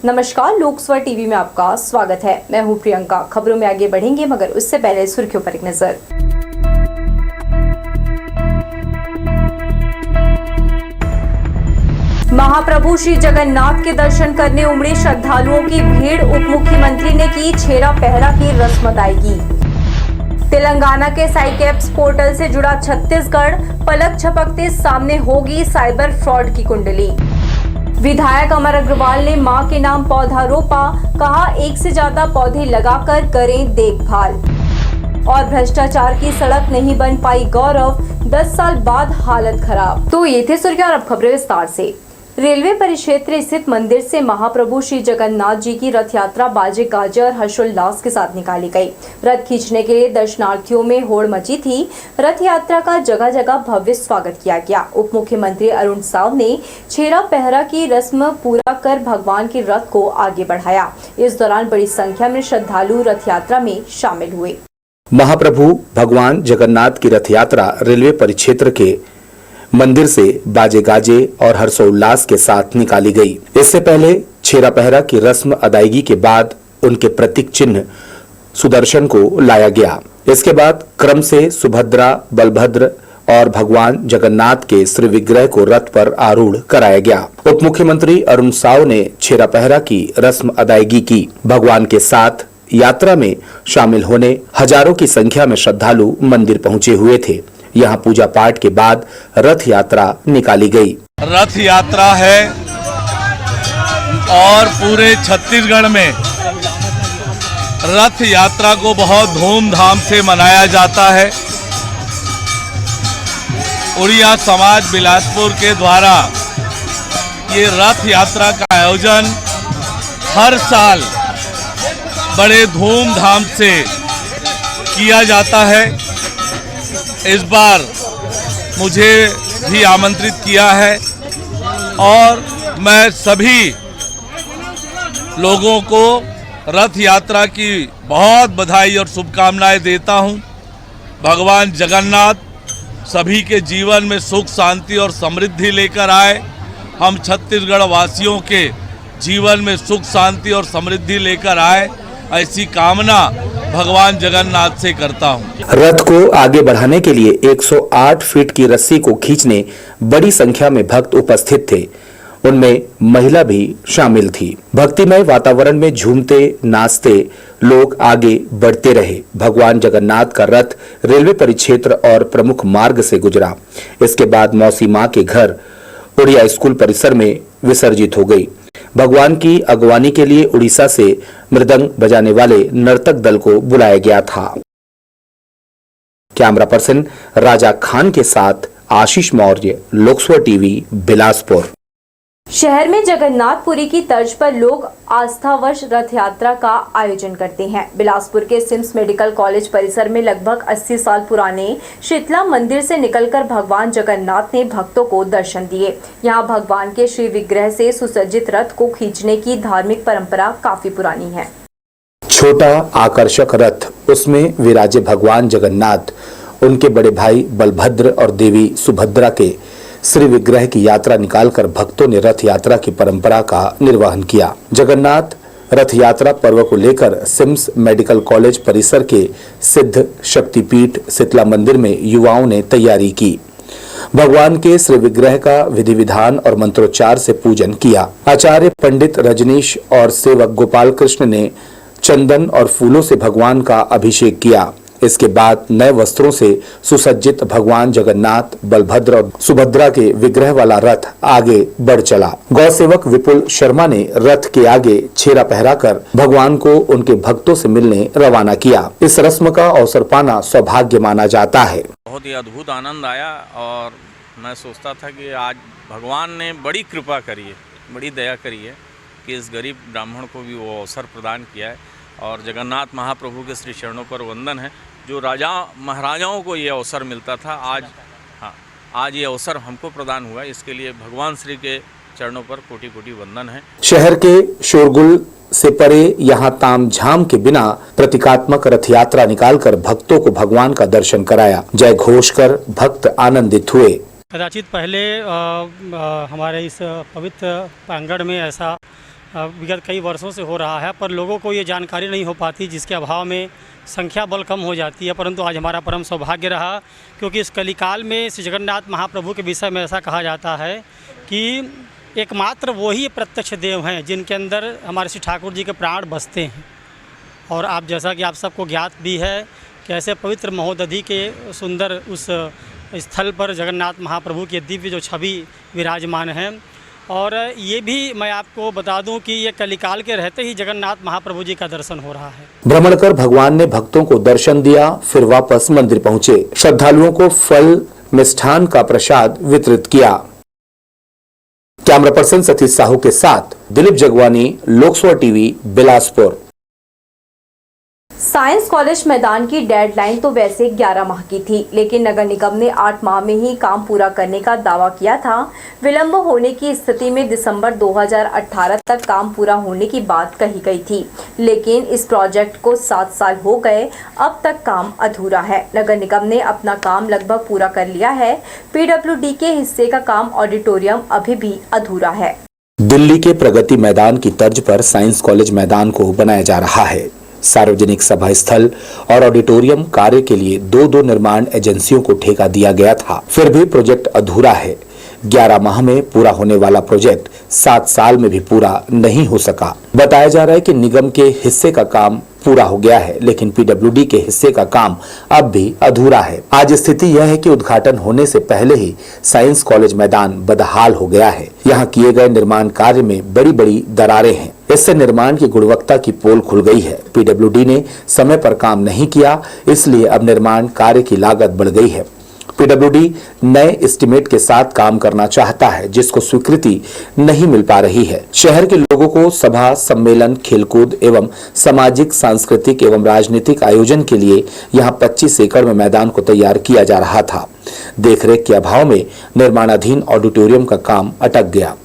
नमस्कार, लोकस्वर टीवी में आपका स्वागत है। मैं हूं प्रियंका। खबरों में आगे बढ़ेंगे, मगर उससे पहले सुर्खियों पर एक नजर। महाप्रभु श्री जगन्नाथ के दर्शन करने उमड़ी श्रद्धालुओं की भीड़। उप मुख्यमंत्री ने की छेरा पहरा की रस्म अदायगी। तेलंगाना के साइकेप्स पोर्टल से जुड़ा छत्तीसगढ़, पलक झपकते सामने होगी साइबर फ्रॉड की कुंडली। विधायक अमर अग्रवाल ने मां के नाम पौधा रोपा, कहा 1 से ज्यादा पौधे लगाकर करें देखभाल। और भ्रष्टाचार की सड़क नहीं बन पाई गौरव, 10 साल बाद हालत खराब। तो ये थे सुर्खियां, और अब खबरें विस्तार से। रेलवे परिक्षेत्र स्थित मंदिर से महाप्रभु श्री जगन्नाथ जी की रथ यात्रा बाजे गाजे और हर्षोल्लास के साथ निकाली गई। रथ खींचने के लिए दर्शनार्थियों में होड़ मची थी। रथ यात्रा का जगह जगह भव्य स्वागत किया गया। उप मुख्यमंत्री अरुण साव ने छेरा पहरा की रस्म पूरा कर भगवान के रथ को आगे बढ़ाया। इस दौरान बड़ी संख्या में श्रद्धालु रथ यात्रा में शामिल हुए। महाप्रभु भगवान जगन्नाथ की रथ यात्रा रेलवे परिक्षेत्र के मंदिर से बाजे गाजे और हर्षोल्लास के साथ निकाली गई। इससे पहले छेरा पहरा की रस्म अदायगी के बाद उनके प्रतीक चिन्ह सुदर्शन को लाया गया। इसके बाद क्रम से सुभद्रा, बलभद्र और भगवान जगन्नाथ के श्री विग्रह को रथ पर आरूढ़ कराया गया। उप मुख्यमंत्री अरुण साव ने छेरा पहरा की रस्म अदायगी की। भगवान के साथ यात्रा में शामिल होने हजारों की संख्या में श्रद्धालु मंदिर पहुंचे हुए थे। यहाँ पूजा पाठ के बाद रथ यात्रा निकाली गई। रथ यात्रा है और पूरे छत्तीसगढ़ में रथ यात्रा को बहुत धूमधाम से मनाया जाता है। उड़िया समाज बिलासपुर के द्वारा ये रथ यात्रा का आयोजन हर साल बड़े धूमधाम से किया जाता है। इस बार मुझे भी आमंत्रित किया है और मैं सभी लोगों को रथ यात्रा की बहुत बधाई और शुभकामनाएं देता हूं। भगवान जगन्नाथ सभी के जीवन में सुख, शांति और समृद्धि लेकर आए। हम छत्तीसगढ़ वासियों के जीवन में सुख, शांति और समृद्धि लेकर आए, ऐसी कामना भगवान जगन्नाथ से करता हूं। रथ को आगे बढ़ाने के लिए 108 फीट की रस्सी को खींचने बड़ी संख्या में भक्त उपस्थित थे। उनमें महिला भी शामिल थी। भक्तिमय वातावरण में झूमते नाचते लोग आगे बढ़ते रहे। भगवान जगन्नाथ का रथ रेलवे परिक्षेत्र और प्रमुख मार्ग से गुजरा। इसके बाद मौसी मां के घर उड़िया स्कूल परिसर में विसर्जित हो गई। भगवान की अगवानी के लिए उड़ीसा से मृदंग बजाने वाले नर्तक दल को बुलाया गया था। कैमरा पर्सन राजा खान के साथ आशीष मौर्य, लोकस्वर टीवी, बिलासपुर। शहर में जगन्नाथपुरी की तर्ज पर लोग आस्थावश रथ यात्रा का आयोजन करते हैं। बिलासपुर के सिम्स मेडिकल कॉलेज परिसर में लगभग 80 साल पुराने शीतला मंदिर से निकलकर भगवान जगन्नाथ ने भक्तों को दर्शन दिए। यहां भगवान के श्री विग्रह से सुसज्जित रथ को खींचने की धार्मिक परंपरा काफी पुरानी है। छोटा आकर्षक रथ, उसमें विराजे भगवान जगन्नाथ, उनके बड़े भाई बलभद्र और देवी सुभद्रा के श्री विग्रह की यात्रा निकालकर भक्तों ने रथ यात्रा की परंपरा का निर्वहन किया। जगन्नाथ रथ यात्रा पर्व को लेकर सिम्स मेडिकल कॉलेज परिसर के सिद्ध शक्तिपीठ शीतला मंदिर में युवाओं ने तैयारी की। भगवान के श्री विग्रह का विधि विधान और मंत्रोच्चार से पूजन किया। आचार्य पंडित रजनीश और सेवक गोपाल कृष्ण ने चंदन और फूलों से भगवान का अभिषेक किया। इसके बाद नए वस्त्रों से सुसज्जित भगवान जगन्नाथ, बलभद्र और सुभद्रा के विग्रह वाला रथ आगे बढ़ चला। गौ सेवक विपुल शर्मा ने रथ के आगे छेरा पहरा कर भगवान को उनके भक्तों से मिलने रवाना किया। इस रस्म का अवसर पाना सौभाग्य माना जाता है। बहुत ही अद्भुत आनंद आया और मैं सोचता था कि आज भगवान ने बड़ी कृपा करी है, बड़ी दया करी है कि इस गरीब ब्राह्मण को भी वो अवसर प्रदान किया है। और जगन्नाथ महाप्रभु के श्री चरणों पर वंदन है। जो राजा महाराजाओं को ये अवसर मिलता था, आज ये अवसर हमको प्रदान हुआ। इसके लिए भगवान श्री के चरणों पर कोटि कोटि वंदन है। शहर के शोरगुल से परे यहाँ तामझाम के बिना प्रतीकात्मक रथ यात्रा निकालकर भक्तों को भगवान का दर्शन कराया। जय घोष कर भक्त आनंदित हुए। कदाचित पहले हमारे इस पवित्र प्रांगण में ऐसा विगत कई वर्षों से हो रहा है, पर लोगों को ये जानकारी नहीं हो पाती, जिसके अभाव में संख्या बल कम हो जाती है। परंतु आज हमारा परम सौभाग्य रहा, क्योंकि इस कलिकाल में श्री जगन्नाथ महाप्रभु के विषय में ऐसा कहा जाता है कि एकमात्र वही प्रत्यक्ष देव हैं जिनके अंदर हमारे श्री ठाकुर जी के प्राण बसते हैं। और आप जैसा कि आप सबको ज्ञात भी है कि ऐसे पवित्र महोदधि के सुंदर उस स्थल पर जगन्नाथ महाप्रभु की दिव्य जो छवि विराजमान है। और ये भी मैं आपको बता दूं कि ये कलिकाल के रहते ही जगन्नाथ महाप्रभु जी का दर्शन हो रहा है। भ्रमण कर भगवान ने भक्तों को दर्शन दिया, फिर वापस मंदिर पहुंचे। श्रद्धालुओं को फल मिष्ठान का प्रसाद वितरित किया। कैमरा पर्सन सतीश साहू के साथ Dilip Jagwani, Lok Sabha TV, Bilaspur. Science college मैदान की डेडलाइन तो वैसे 11 माह की थी, लेकिन नगर निगम ने 8 माह में ही काम पूरा करने का दावा किया था। विलंब होने की स्थिति में दिसंबर 2018 तक काम पूरा होने की बात कही गई थी, लेकिन इस प्रोजेक्ट को 7 साल हो गए, अब तक काम अधूरा है। नगर निगम ने अपना काम लगभग पूरा कर लिया है। पीडब्ल्यूडी के हिस्से का काम ऑडिटोरियम अभी भी अधूरा है। दिल्ली के प्रगति मैदान की तर्ज पर साइंस कॉलेज मैदान को बनाया जा रहा है। सार्वजनिक सभा स्थल और ऑडिटोरियम कार्य के लिए दो निर्माण एजेंसियों को ठेका दिया गया था, फिर भी प्रोजेक्ट अधूरा है। 11 माह में पूरा होने वाला प्रोजेक्ट 7 साल में भी पूरा नहीं हो सका। बताया जा रहा है कि निगम के हिस्से का काम पूरा हो गया है, लेकिन पीडब्ल्यूडी के हिस्से का काम अब भी अधूरा है। आज स्थिति यह है कि उद्घाटन होने से पहले ही साइंस कॉलेज मैदान बदहाल हो गया है। यहाँ किए गए निर्माण कार्य में बड़ी बड़ी दरारें हैं। इससे निर्माण की गुणवत्ता की पोल खुल गई है। पीडब्ल्यूडी ने समय पर काम नहीं किया, इसलिए अब निर्माण कार्य की लागत बढ़ गई है। पीडब्ल्यूडी नए एस्टीमेट के साथ काम करना चाहता है, जिसको स्वीकृति नहीं मिल पा रही है। शहर के लोगों को सभा, सम्मेलन, खेलकूद एवं सामाजिक, सांस्कृतिक एवं राजनीतिक आयोजन के लिए यहां 25 एकड़ में मैदान को तैयार किया जा रहा था। देखरेख के अभाव में निर्माणाधीन ऑडिटोरियम का काम अटक गया।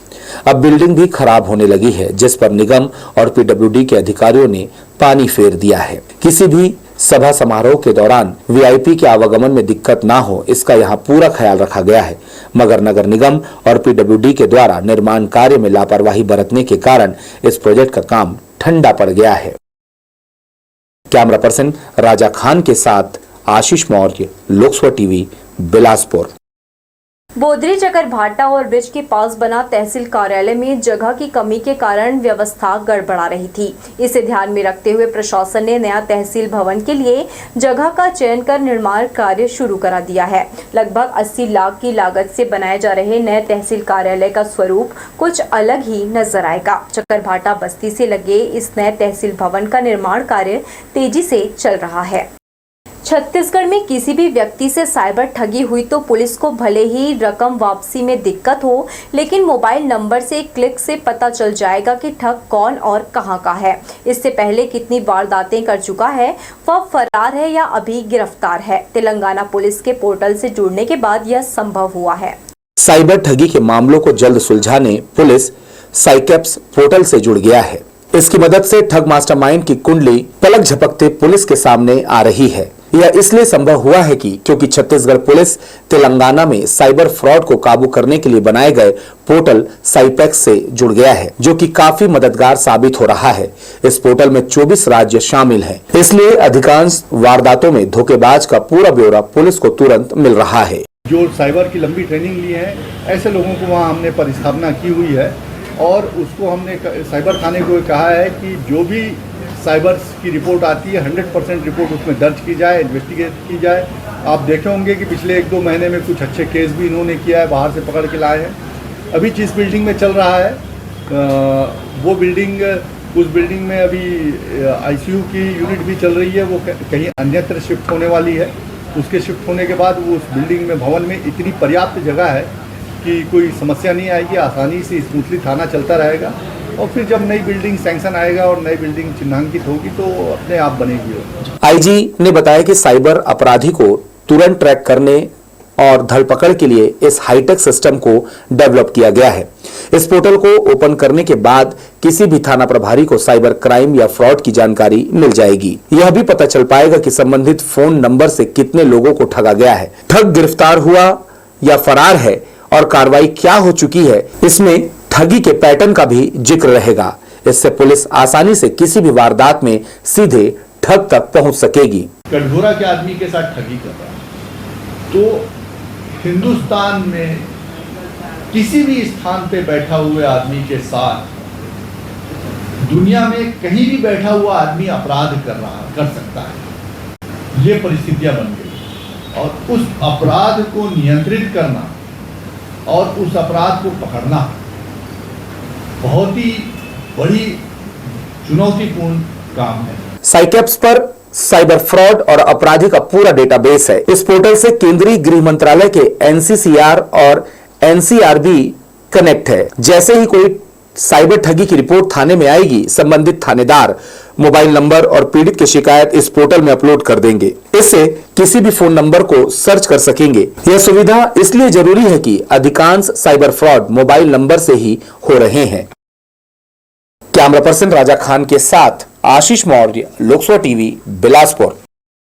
अब बिल्डिंग भी खराब होने लगी है, जिस पर निगम और पीडब्ल्यूडी के अधिकारियों ने पानी फेर दिया है। किसी भी सभा समारोह के दौरान वीआईपी के आवागमन में दिक्कत ना हो, इसका यहाँ पूरा ख्याल रखा गया है, मगर नगर निगम और पीडब्ल्यूडी के द्वारा निर्माण कार्य में लापरवाही बरतने के कारण इस प्रोजेक्ट का काम ठंडा पड़ गया है। कैमरा पर्सन राजा खान के साथ आशीष मौर्य, लोकसभा टीवी, बिलासपुर। बोदरी चकरभाटा और ब्रिज के पास बना तहसील कार्यालय में जगह की कमी के कारण व्यवस्था गड़बड़ा रही थी। इसे ध्यान में रखते हुए प्रशासन ने नया तहसील भवन के लिए जगह का चयन कर निर्माण कार्य शुरू करा दिया है। लगभग 80 लाख की लागत से बनाए जा रहे नए तहसील कार्यालय का स्वरूप कुछ अलग ही नजर आएगा। चकरभाटा बस्ती से लगे इस नए तहसील भवन का निर्माण कार्य तेजी से चल रहा है। छत्तीसगढ़ में किसी भी व्यक्ति से साइबर ठगी हुई तो पुलिस को भले ही रकम वापसी में दिक्कत हो, लेकिन मोबाइल नंबर से क्लिक से पता चल जाएगा कि ठग कौन और कहां का है। इससे पहले कितनी वारदातें कर चुका है, वह फरार है या अभी गिरफ्तार है। तेलंगाना पुलिस के पोर्टल से जुड़ने के बाद यह संभव हुआ है। साइबर ठगी के मामलों को जल्द सुलझाने पुलिस साइकेप्स पोर्टल से जुड़ गया है। इसकी मदद से ठग मास्टरमाइंड की कुंडली पलक झपकते पुलिस के सामने आ रही है। यह इसलिए संभव हुआ है क्योंकि छत्तीसगढ़ पुलिस तेलंगाना में साइबर फ्रॉड को काबू करने के लिए बनाए गए पोर्टल साइपेक्स से जुड़ गया है, जो कि काफी मददगार साबित हो रहा है। इस पोर्टल में 24 राज्य शामिल हैं, इसलिए अधिकांश वारदातों में धोखेबाज का पूरा ब्यौरा पुलिस को तुरंत मिल रहा है। जो साइबर की लंबी ट्रेनिंग ली है, ऐसे लोगों को वहाँ हमने परिस्थापना की हुई है और उसको हमने साइबर थाने को कहा है कि जो भी साइबर की रिपोर्ट आती है 100% रिपोर्ट उसमें दर्ज की जाए, इन्वेस्टिगेट की जाए। आप देखे होंगे कि पिछले 1-2 महीने में कुछ अच्छे केस भी इन्होंने किया है, बाहर से पकड़ के लाए हैं। अभी जिस बिल्डिंग में चल रहा है वो बिल्डिंग, उस बिल्डिंग में अभी आईसीयू की यूनिट भी चल रही है, वो कहीं अन्यत्र शिफ्ट होने वाली है। उसके शिफ्ट होने के बाद वो उस बिल्डिंग में, भवन में इतनी पर्याप्त जगह है कि कोई समस्या नहीं आएगी, आसानी से स्मूथली थाना चलता रहेगा। और फिर जब नई बिल्डिंग सैंक्शन आएगा और नई बिल्डिंग चिन्हांकित होगी तो अपने आप बनेगी। आईजी ने बताया कि साइबर अपराधी को तुरंत ट्रैक करने और धरपकड़ के लिए इस हाईटेक सिस्टम को डेवलप किया गया है। इस पोर्टल को ओपन करने के बाद किसी भी थाना प्रभारी को साइबर क्राइम या फ्रॉड की जानकारी मिल जाएगी। यह भी पता चल पाएगा कि संबंधित फोन नंबर से कितने लोगों को ठगा गया है, ठग गिरफ्तार हुआ या फरार है और कार्रवाई क्या हो चुकी है। इसमें ठगी के पैटर्न का भी जिक्र रहेगा। इससे पुलिस आसानी से किसी भी वारदात में सीधे ठग तक पहुंच सकेगी। कटघोरा के आदमी के साथ ठगी कर रहा है तो हिंदुस्तान में किसी भी स्थान पे बैठा हुए आदमी के साथ दुनिया में कहीं भी बैठा हुआ आदमी अपराध कर सकता है। ये परिस्थितियां बन गई और उस अपराध को नियंत्रित करना और उस अपराध को पकड़ना बहुत ही बड़ी चुनौतीपूर्ण काम है। साइकेप्स पर साइबर फ्रॉड और अपराधी का पूरा डेटाबेस है। इस पोर्टल से केंद्रीय गृह मंत्रालय के एनसीसीआर और एनसीआरबी कनेक्ट है। जैसे ही कोई साइबर ठगी की रिपोर्ट थाने में आएगी, संबंधित थानेदार मोबाइल नंबर और पीड़ित की शिकायत इस पोर्टल में अपलोड कर देंगे। इससे किसी भी फोन नंबर को सर्च कर सकेंगे। यह सुविधा इसलिए जरूरी है कि अधिकांश साइबर फ्रॉड मोबाइल नंबर से ही हो रहे हैं। कैमरा पर्सन राजा खान के साथ Ashish Maurya, Lok Sabha TV, Bilaspur.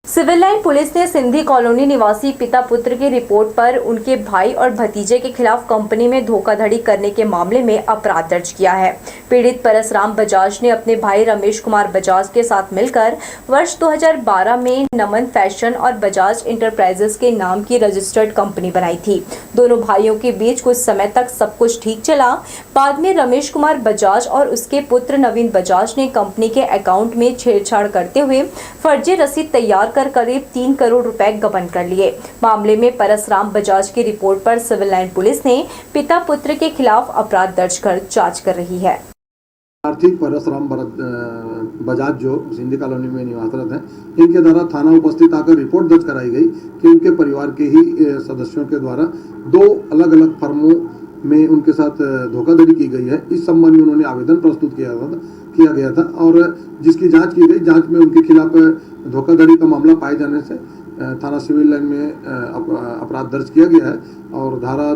Civil line police ने सिंधी कॉलोनी निवासी पिता पुत्र की रिपोर्ट पर उनके भाई और भतीजे के खिलाफ कंपनी में धोखाधड़ी करने के मामले में अपराध दर्ज किया है। पीड़ित परसराम बजाज ने अपने भाई रमेश कुमार बजाज के साथ मिलकर वर्ष 2012 में नमन फैशन और बजाज इंटरप्राइजेस के नाम की रजिस्टर्ड कंपनी बनाई थी। दोनों भाइयों के बीच कुछ समय तक सब कुछ ठीक चला। बाद में रमेश कुमार बजाज और उसके पुत्र नवीन बजाज ने कंपनी के अकाउंट में छेड़छाड़ करते हुए फर्जी रसीद तैयार कर करीब 3 करोड़ रुपए गबन कर लिए। मामले में परसराम बजाज की रिपोर्ट पर सिविल लाइन पुलिस ने पिता पुत्र के खिलाफ अपराध दर्ज कर जांच कर रही है। आर्थिक परसराम बजाज जो सिंधी कॉलोनी में निवासरत हैं, इनके द्वारा थाना उपस्थित आकर रिपोर्ट दर्ज कराई गई कि उनके परिवार के ही सदस्यों के द्वारा 2 अलग अलग फर्मों में उनके साथ धोखाधड़ी की गई है। इस संबंध में उन्होंने आवेदन प्रस्तुत किया गया था और जिसकी जांच की गई। जांच में उनके खिलाफ धोखाधड़ी का मामला पाए जाने से थाना सिविल लाइन में अपराध दर्ज किया गया है और धारा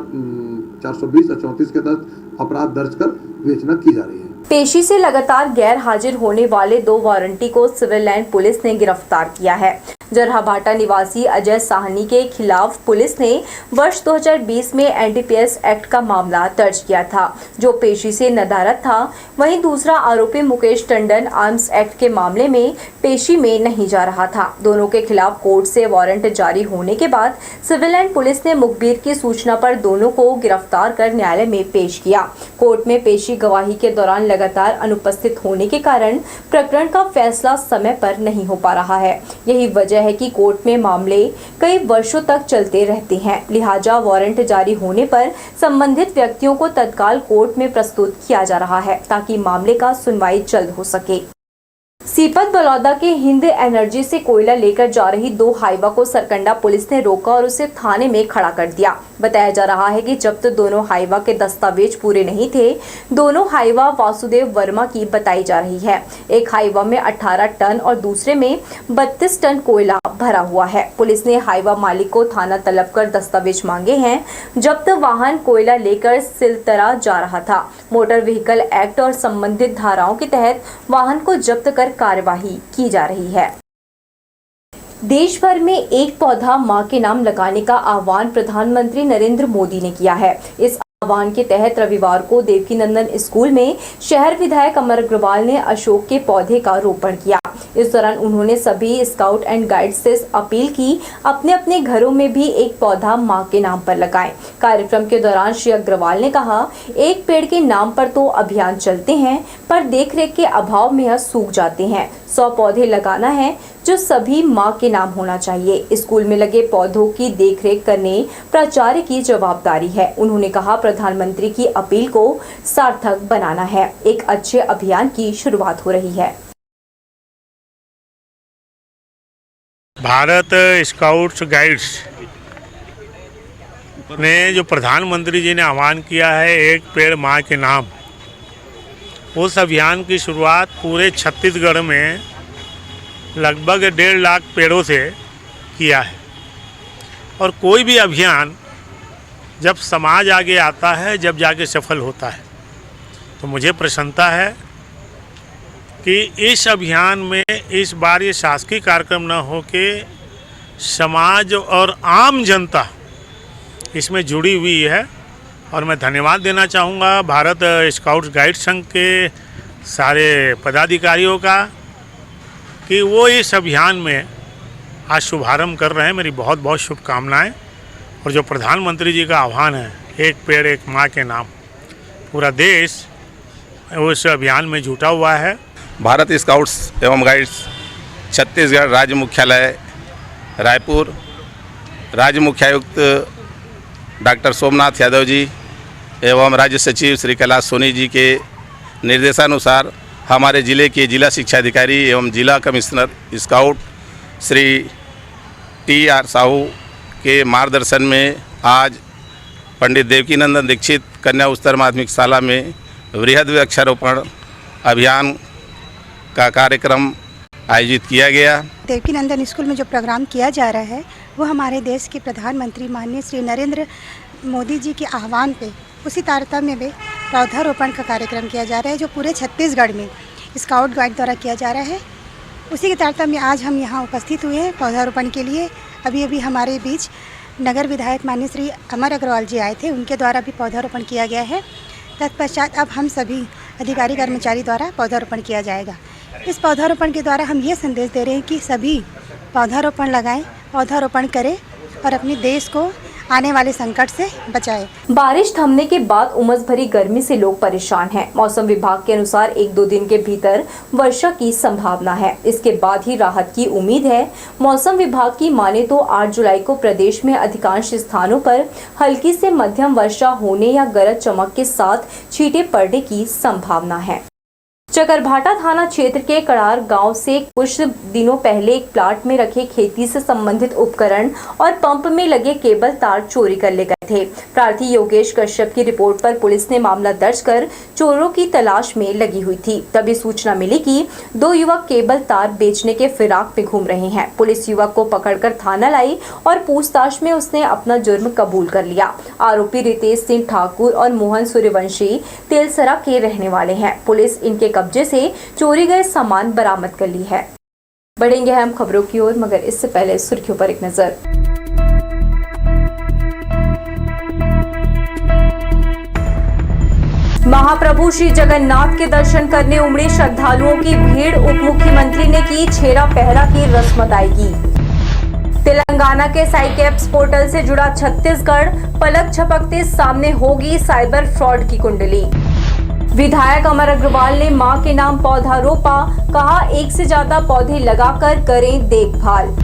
420 और 34 के तहत अपराध दर्ज कर विवेचना की जा रही है। पेशी से लगातार गैर हाजिर होने वाले 2 वारंटी को सिविल लाइन पुलिस ने गिरफ्तार किया है। जरहाभाटा निवासी अजय साहनी के खिलाफ पुलिस ने वर्ष 2020 में एनडीपीएस एक्ट का मामला दर्ज किया था, जो पेशी से नदारद था। वहीं दूसरा आरोपी मुकेश टंडन आर्म्स एक्ट के मामले में पेशी में नहीं जा रहा था। दोनों के खिलाफ कोर्ट से वारंट जारी होने के बाद सिविल लाइन पुलिस ने मुखबिर की सूचना पर दोनों को गिरफ्तार कर न्यायालय में पेश किया। कोर्ट में पेशी गवाही के दौरान लगातार अनुपस्थित होने के कारण प्रकरण का फैसला समय पर नहीं हो पा रहा है। यही वजह है कि कोर्ट में मामले कई वर्षों तक चलते रहते हैं। लिहाजा वारंट जारी होने पर संबंधित व्यक्तियों को तत्काल कोर्ट में प्रस्तुत किया जा रहा है ताकि मामले का सुनवाई जल्द हो सके। सीपत बलौदा के हिंद एनर्जी से कोयला लेकर जा रही 2 हाइवा को सरकंडा पुलिस ने रोका और उसे थाने में खड़ा कर दिया। बताया जा रहा है कि जब्त दोनों हाइवा के दस्तावेज पूरे नहीं थे। दोनों हाइवा वासुदेव वर्मा की बताई जा रही है। एक हाइवा में 18 टन और दूसरे में 32 टन कोयला भरा हुआ है। पुलिस ने हाइवा मालिक को थाना तलब कर दस्तावेज मांगे हैं। जब्त वाहन कोयला लेकर सिलतरा जा रहा था। मोटर व्हीकल एक्ट और संबंधित धाराओं के तहत वाहन को जब्त कर कार्यवाही की जा रही है। देश भर में एक पौधा मां के नाम लगाने का आह्वान प्रधानमंत्री नरेंद्र मोदी ने किया है। इस आह्वान के तहत रविवार को देवकीनंदन स्कूल में शहर विधायक अमर अग्रवाल ने अशोक के पौधे का रोपण किया। इस दौरान उन्होंने सभी स्काउट एंड गाइड्स से अपील की अपने अपने घरों में भी एक पौधा मां के नाम पर लगाएं। कार्यक्रम के दौरान श्री अग्रवाल ने कहा, एक पेड़ के नाम पर तो अभियान चलते हैं, पर देखरेख के अभाव में यह सूख जाते हैं। 100 पौधे लगाना है जो सभी मां के नाम होना चाहिए। स्कूल में लगे पौधों की देखरेख करने प्राचार्य की जवाबदारी है। उन्होंने कहा, प्रधानमंत्री की अपील को सार्थक बनाना है। एक अच्छे अभियान की शुरुआत हो रही है। भारत स्काउट्स गाइड्स ने जो प्रधानमंत्री जी ने आह्वान किया है एक पेड़ माँ के नाम, उस अभियान की शुरुआत पूरे छत्तीसगढ़ में लगभग 1.5 लाख पेड़ों से किया है। और कोई भी अभियान जब समाज आगे आता है, जब जाके सफल होता है, तो मुझे प्रसन्नता है कि इस अभियान में इस बार ये शासकीय कार्यक्रम न हो के समाज और आम जनता इसमें जुड़ी हुई है। और मैं धन्यवाद देना चाहूँगा भारत स्काउट्स गाइड संघ के सारे पदाधिकारियों का कि वो इस अभियान में आज शुभारंभ कर रहे हैं। मेरी बहुत बहुत शुभकामनाएं। और जो प्रधानमंत्री जी का आह्वान है, एक पेड़ एक माँ के नाम, पूरा देश उस अभियान में जुटा हुआ है। भारत स्काउट्स एवं गाइड्स छत्तीसगढ़ राज्य मुख्यालय रायपुर, राज्य मुख्यायुक्त डॉक्टर सोमनाथ यादव जी एवं राज्य सचिव श्री कैलाश सोनी जी के निर्देशानुसार हमारे ज़िले के जिला शिक्षा अधिकारी एवं जिला commissioner scout Shri TR Sahu के मार्गदर्शन में आज पंडित देवकीनंदन दीक्षित कन्या उच्चतर माध्यमिक शाला में वृहद वृक्षारोपण अभियान का कार्यक्रम आयोजित किया गया। देवकीनंदन स्कूल में जो प्रोग्राम किया जा रहा है वो हमारे देश के प्रधानमंत्री माननीय श्री नरेंद्र मोदी जी के आह्वान पे उसी तारतम्य में पौधारोपण का कार्यक्रम किया जा रहा है, जो पूरे छत्तीसगढ़ में स्काउट गाइड द्वारा किया जा रहा है। उसी के तारतम्य आज हम यहाँ उपस्थित हुए हैं पौधारोपण के लिए। अभी हमारे बीच नगर विधायक माननीय श्री अमर अग्रवाल जी आए थे, उनके द्वारा भी पौधारोपण किया गया है। तत्पश्चात अब हम सभी अधिकारी कर्मचारी द्वारा पौधारोपण किया जाएगा। इस पौधारोपण के द्वारा हम ये संदेश दे रहे हैं कि सभी पौधारोपण लगाएं, पौधारोपण करें और अपने देश को आने वाले संकट से बचाएं। बारिश थमने के बाद उमस भरी गर्मी से लोग परेशान हैं। मौसम विभाग के अनुसार 1-2 दिन के भीतर वर्षा की संभावना है। इसके बाद ही राहत की उम्मीद है। मौसम विभाग की माने तो 8 जुलाई को प्रदेश में अधिकांश स्थानों पर हल्की से मध्यम वर्षा होने या गरज चमक के साथ छींटे पड़ने की संभावना है। चकरभाटा थाना क्षेत्र के कड़ार गांव से कुछ दिनों पहले एक प्लाट में रखे खेती से संबंधित उपकरण और पंप में लगे केबल तार चोरी कर ले गए थे। प्रार्थी योगेश कश्यप की रिपोर्ट पर पुलिस ने मामला दर्ज कर चोरों की तलाश में लगी हुई थी। तभी सूचना मिली कि 2 युवक केबल तार बेचने के फिराक में घूम रहे हैं। पुलिस युवक को पकड़कर थाना लाई और पूछताछ में उसने अपना जुर्म कबूल कर लिया। आरोपी रितेश सिंह ठाकुर और मोहन सूर्यवंशी तेलसरा के रहने वाले हैं। पुलिस इनके कब्जे से चोरी गए सामान बरामद कर ली है। बढ़ेंगे हम खबरों की ओर, मगर इससे पहले सुर्खियों पर एक नजर। महाप्रभु श्री जगन्नाथ के दर्शन करने उमड़ी श्रद्धालुओं की भीड़। उप मुख्यमंत्री ने की छेरा पहरा की रस्म अदायगी। तेलंगाना के साइकेप्स पोर्टल से जुड़ा छत्तीसगढ़, पलक झपकते सामने होगी साइबर फ्रॉड की कुंडली। विधायक अमर अग्रवाल ने मां के नाम पौधा रोपा, कहा 1 से ज्यादा पौधे लगाकर करें देखभाल।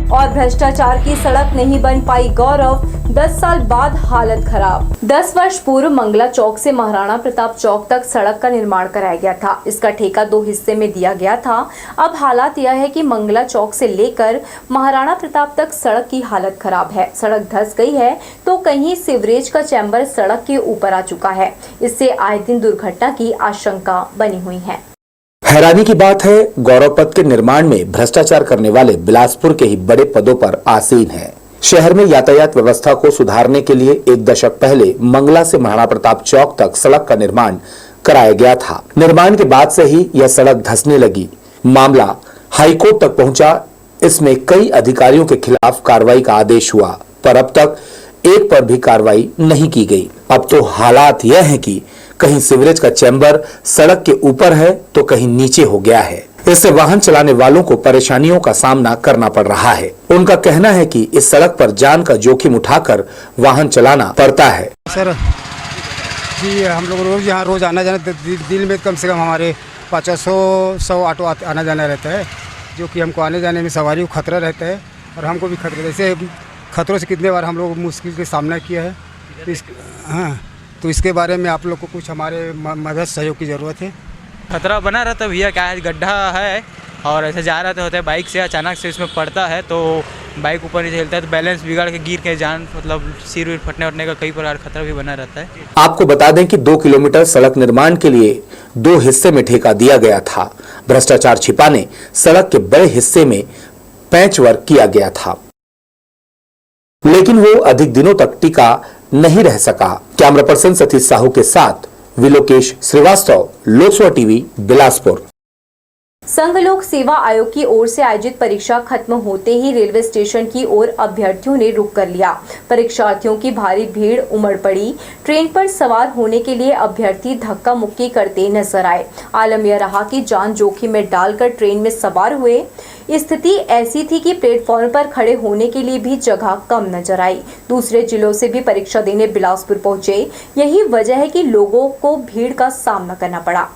और भ्रष्टाचार की सड़क नहीं बन पाई गौरव, 10 साल बाद हालत खराब। 10 वर्ष पूर्व मंगला चौक से महाराणा प्रताप चौक तक सड़क का निर्माण कराया गया था। इसका ठेका 2 हिस्से में दिया गया था। अब हालात यह है कि मंगला चौक से लेकर महाराणा प्रताप तक सड़क की हालत खराब है। सड़क धंस गई है तो कहीं सीवरेज का चैम्बर सड़क के ऊपर आ चुका है। इससे आए दिन दुर्घटना की आशंका बनी हुई है। हैरानी की बात है, गौरव पथ के निर्माण में भ्रष्टाचार करने वाले बिलासपुर के ही बड़े पदों पर आसीन हैं। शहर में यातायात व्यवस्था को सुधारने के लिए 1 दशक पहले मंगला से महाराणा प्रताप चौक तक सड़क का निर्माण कराया गया था। निर्माण के बाद से ही यह सड़क धंसने लगी। मामला हाईकोर्ट तक पहुंचा। इसमें कई अधिकारियों के खिलाफ कार्रवाई का आदेश हुआ, पर अब तक एक पर भी कार्रवाई नहीं की गई। अब तो हालात यह है कि कहीं सीवरेज का चैम्बर सड़क के ऊपर है तो कहीं नीचे हो गया है। इससे वाहन चलाने वालों को परेशानियों का सामना करना पड़ रहा है। उनका कहना है कि इस सड़क पर जान का जोखिम उठाकर वाहन चलाना पड़ता है। सर जी, हम लोग रोज आना जाना, दिन में कम से कम हमारे 500 ऑटो आना जाना रहता है, जो कि हमको आने जाने में सवारी को खतरा रहता है और हमको भी खतरा। जैसे खतरों से कितने बार हम लोग मुश्किल के सामना किया है। तो इसके बारे में आप लोग को कुछ हमारे मदद सहयोग की ज़रूरत है। खतरा बना रहता भैया, क्या है, गड्ढा है और ऐसे जा रहे होते हैं बाइक से, अचानक से इसमें पड़ता है तो बाइक ऊपर नीचे हिलता है तो बैलेंस बिगड़ के गिर के जान, मतलब सिर विर फटने उठने का कई प्रकार खतरा भी बना रहता है। आपको बता दें कि 2 किलोमीटर सड़क निर्माण के लिए 2 हिस्से में ठेका दिया गया था। भ्रष्टाचार छिपाने सड़क के बड़े हिस्से में पैच वर्क किया गया था, लेकिन वो अधिक दिनों तक टिका नहीं रह सका। कैमरा पर्सन सतीश साहू के साथ विलोकेश श्रीवास्तव, लोकसभा टीवी, बिलासपुर। संघ लोक सेवा आयोग की ओर से आयोजित परीक्षा खत्म होते ही रेलवे स्टेशन की ओर अभ्यर्थियों ने रुख कर लिया। परीक्षार्थियों की भारी भीड़ उमड़ पड़ी। ट्रेन पर सवार होने के लिए अभ्यर्थी धक्का मुक्की करते नजर आए। आलम यह रहा कि जान जोखिम में डालकर ट्रेन में सवार हुए। स्थिति ऐसी थी कि प्लेटफॉर्म पर खड़े होने के लिए भी जगह कम नजर आई। दूसरे जिलों से भी परीक्षा देने बिलासपुर पहुंचे। यही वजह है कि लोगों को भीड़ का सामना करना पड़ा।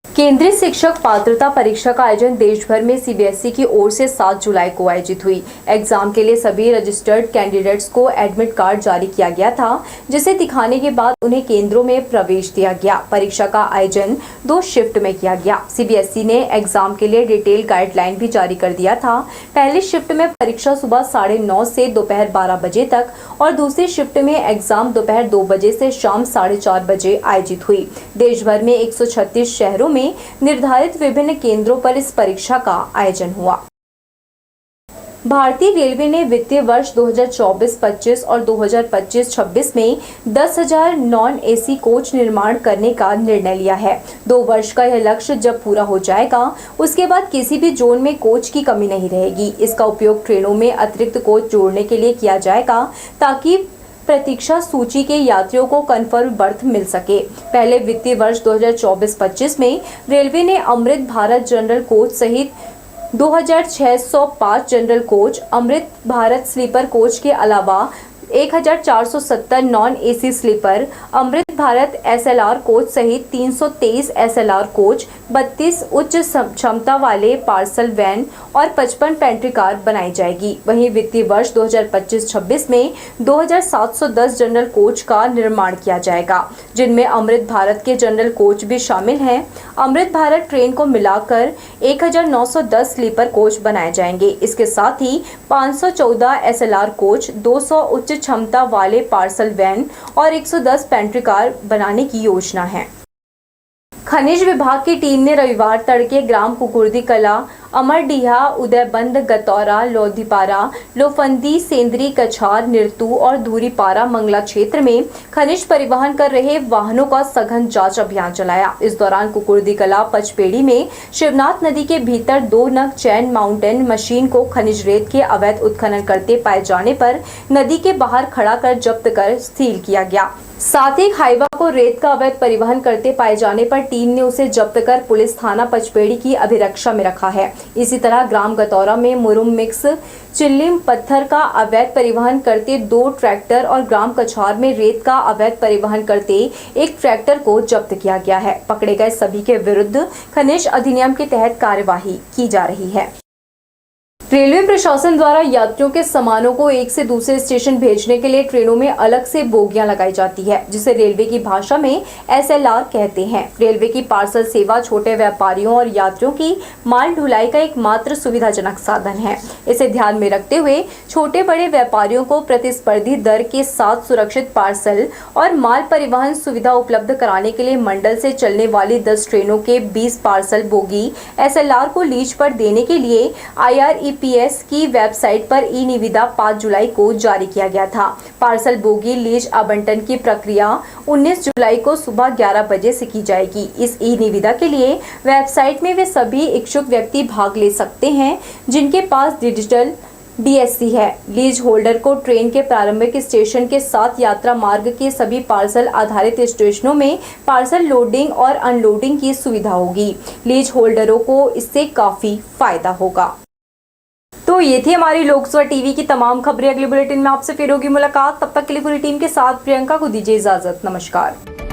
केंद्रीय शिक्षक पात्रता परीक्षा का आयोजन देश भर में सीबीएसई की ओर से 7 जुलाई को आयोजित हुई। एग्जाम के लिए सभी रजिस्टर्ड कैंडिडेट्स को एडमिट कार्ड जारी किया गया था, जिसे दिखाने के बाद उन्हें केंद्रों में प्रवेश दिया गया। परीक्षा का आयोजन 2 शिफ्ट में किया गया। सीबीएसई ने एग्जाम के लिए डिटेल गाइडलाइन भी जारी कर दिया था। पहली शिफ्ट में परीक्षा सुबह 9:30 से दोपहर 12 बजे तक और दूसरी शिफ्ट में एग्जाम दोपहर 2 बजे से शाम 4:30 बजे आयोजित हुई। देश भर में 136 शहरों में निर्धारित विभिन्न केंद्रों पर इस परीक्षा का आयोजन हुआ। भारतीय रेलवे ने वित्तीय वर्ष 2024-25 और 2025-26 में 10,000 नॉन एसी कोच निर्माण करने का निर्णय लिया है। 2 वर्ष का यह लक्ष्य जब पूरा हो जाएगा, उसके बाद किसी भी जोन में कोच की कमी नहीं रहेगी। इसका उपयोग ट्रेनों में अतिरिक्त कोच जोड़ने के लिए किया जाएगा, ताकि प्रतीक्षा सूची के यात्रियों को कंफर्म बर्थ मिल सके। पहले वित्तीय वर्ष 2024-25 में रेलवे ने अमृत भारत जनरल कोच सहित 2605 general coach, Amrit Bharat sleeper coach के अलावा 1470 non AC sleeper, Amrit Bharat SLR coach सहित 323 एसएलआर कोच, 32 उच्च क्षमता वाले पार्सल वैन और 55 पेंट्री कार बनाई जाएगी। वहीं वित्तीय वर्ष 2025-26 में 2710 जनरल कोच का निर्माण किया जाएगा, जिनमें अमृत भारत के जनरल कोच भी शामिल हैं। अमृत भारत ट्रेन को मिलाकर 1910 स्लीपर कोच बनाए जाएंगे। इसके साथ ही 514 एसएलआर कोच, 200 उच्च क्षमता वाले पार्सल वैन और 110 पेंट्री कार बनाने की योजना है। खनिज विभाग की टीम ने रविवार तड़के ग्राम कुकुर्दी कला, अमरडीहा, उदयबंद, गतौरा, लोधीपारा, लोफंदी, सेंद्री, कछार, निरतू और धूरीपारा मंगला क्षेत्र में खनिज परिवहन कर रहे वाहनों का सघन जांच अभियान चलाया। इस दौरान कुकुर्दी कला पचपेड़ी में शिवनाथ नदी के भीतर 2 नग चैन माउंटेन मशीन को खनिज रेत के अवैध उत्खनन करते पाए जाने पर नदी के बाहर खड़ा कर जब्त कर सील किया गया। साथ ही हाईवा को रेत का अवैध परिवहन करते पाए जाने पर टीम ने उसे जब्त कर पुलिस थाना पचपेड़ी की अभिरक्षा में रखा है। इसी तरह ग्राम गतौरा में मुरुम मिक्स चिल्लिम पत्थर का अवैध परिवहन करते 2 ट्रैक्टर और ग्राम कछार में रेत का अवैध परिवहन करते 1 ट्रैक्टर को जब्त किया गया है। पकड़े गए सभी के विरुद्ध खनिज अधिनियम के तहत कार्यवाही की जा रही है। रेलवे प्रशासन द्वारा यात्रियों के सामानों को एक से दूसरे स्टेशन भेजने के लिए ट्रेनों में अलग से बोगियां लगाई जाती है, जिसे रेलवे की भाषा में एसएलआर कहते हैं। रेलवे की पार्सल सेवा छोटे व्यापारियों और यात्रियों की माल ढुलाई का एकमात्र सुविधाजनक साधन है। इसे ध्यान में रखते हुए छोटे बड़े व्यापारियों को प्रतिस्पर्धी दर के साथ सुरक्षित पार्सल और माल परिवहन सुविधा उपलब्ध कराने के लिए मंडल से चलने वाली 10 ट्रेनों के 20 पार्सल बोगी एसएलआर को लीज पर देने के लिए IREPS की वेबसाइट पर ई निविदा 5 जुलाई को जारी किया गया था। पार्सल बोगी लीज आवंटन की प्रक्रिया 19 जुलाई को सुबह 11 बजे से की जाएगी। इस ई निविदा के लिए वेबसाइट में वे सभी इच्छुक व्यक्ति भाग ले सकते हैं जिनके पास डिजिटल DSC है। लीज होल्डर को ट्रेन के प्रारंभिक स्टेशन के साथ यात्रा मार्ग के सभी पार्सल आधारित स्टेशनों में पार्सल लोडिंग और अनलोडिंग की सुविधा होगी। लीज होल्डरों को इससे काफी फायदा होगा। तो ये थी हमारी लोकसभा टीवी की तमाम खबरें। अगले बुलेटिन में आपसे फिर होगी मुलाकात। तब तक के लिए पूरी टीम के साथ प्रियंका को दीजिए इजाजत। नमस्कार।